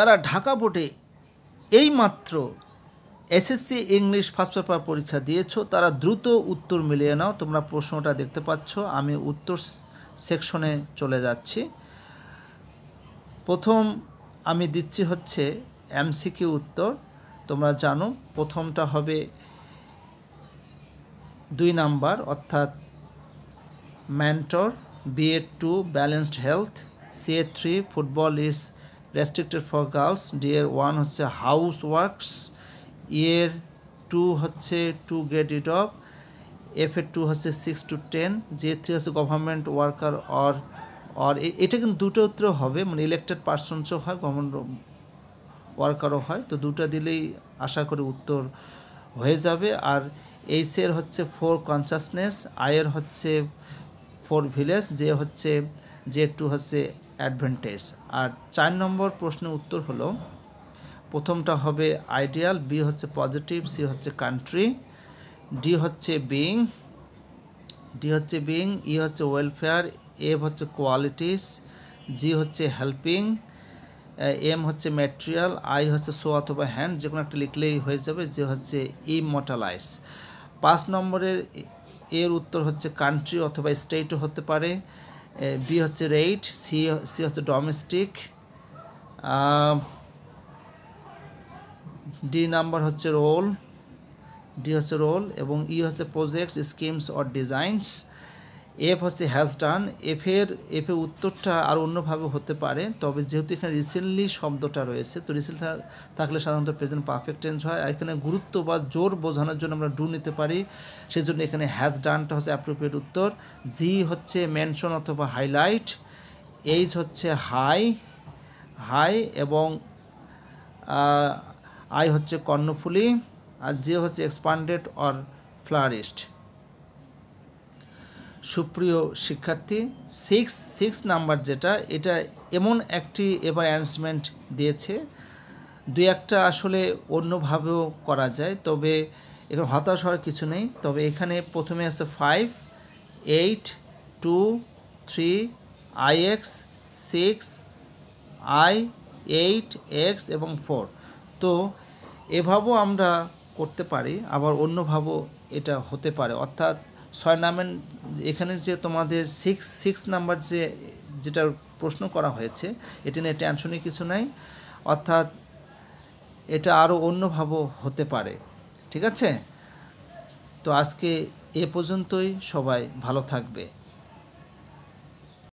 যারা ঢাকা বোর্ডে এইমাত্র এসএসসি ইংলিশ ফার্স্ট পেপার পরীক্ষা দিয়েছো তারা দ্রুত উত্তর মিলিয়ে নাও। তোমরা প্রশ্নটা দেখতে পাচ্ছ, আমি উত্তর সেকশনে চলে যাচ্ছি। প্রথম আমি দিচ্ছি হচ্ছে এমসিকিউ উত্তর। তোমরা জানো প্রথমটা হবে 2 নাম্বার অর্থাৎ mentor, B.Ed 2 balanced health, C.Ed 3 football is restricted for girls, D.Ed 1 হচ্ছে হাউস ওয়ার্কস, E.Ed 2 হচ্ছে to get it off, F.Ed 2 হচ্ছে 6 to 10, J.Ed 3 হচ্ছে গভর্নমেন্ট ওয়ার্কার অর এটা কিন্তু দুটো উত্তর হবে, মানে ইলেক্টেড পার্সনসও হয় গভর্নমেন্ট ওয়ার্কারও হয়, তো দুটো দিলেই আশা করি উত্তর হয়ে যাবে। আর এইচের হচ্ছে ফর কনসাসনেস, আয়ের হচ্ছে ফর ভিলেজ, J.Ed 2 হচ্ছে অ্যাডভান্টেজ। আর 4 নম্বর প্রশ্নের উত্তর হলো প্রথমটা হবে আইডিয়াল, বি হচ্ছে পজিটিভ, সি হচ্ছে কান্ট্রি, ডি হচ্ছে বিইং, ই হচ্ছে ওয়েলফেয়ার, এফ হচ্ছে কোয়ালিটিস, জি হচ্ছে হেল্পিং, এম হচ্ছে ম্যাটেরিয়াল, আই হচ্ছে শো অথবা হ্যান্ড, যে কোনো একটা লিখলেই হয়ে যাবে, যে হচ্ছে ইমর্টালাইজ। 5 নম্বরের এর উত্তর হচ্ছে কান্ট্রি অথবা স্টেটও হতে পারে, বি হচ্ছে রেট, সি হচ্ছে ডোমেস্টিক, ডি নাম্বার হচ্ছে রোল, এবং ই হচ্ছে projects, schemes or designs, F হচ্ছে হ্যাজ ডান। এফের উত্তরটা আর অন্যভাবে হতে পারে, তবে যেহেতু এখানে রিসেন্টলি শব্দটা রয়েছে, তো রিসেন্ট থাকলে সাধারণত প্রেজেন্ট পারফেক্ট টেন্স হয়। আর এখানে গুরুত্ব বা জোর বোঝানোর জন্য আমরা ডু নিতে পারি, সেজন্য এখানে হ্যাজ ডানটা হচ্ছে অ্যাপ্রোপ্রিয়েট উত্তর। জি হচ্ছে মেনশন অথবা হাইলাইট, এইচ হচ্ছে হাই এবং আই হচ্ছে কর্ণফুলি, আর যে হচ্ছে এক্সপান্ডেড অর ফ্লারিস্ট। সুপ্রিয় শিক্ষার্থী, 6 নাম্বার যেটা, এটা এমন একটি এবার অ্যান্সারমেন্ট দিয়েছে, দুই একটা আসলে অন্যভাবেও করা যায়, তবে এখানে হতাশ হওয়ার কিছু নেই। তবে এখানে প্রথমে আছে 5, 8, 2, 3, IX, 6, I, 8, X এবং 4। তো এভাবেও আমরা করতে পারি, আবার অন্যভাবেও এটা হতে পারে। অর্থাৎ 6 নাম্বার এখানে যে তোমাদের 6 নাম্বার যেটা প্রশ্ন করা হয়েছে, এটা নিয়ে টেনশনের কিছু নাই, অর্থাৎ এটা আরও অন্যভাবেও হতে পারে। ঠিক আছে, তো আজকে এ পর্যন্তই, সবাই ভালো থাকবে।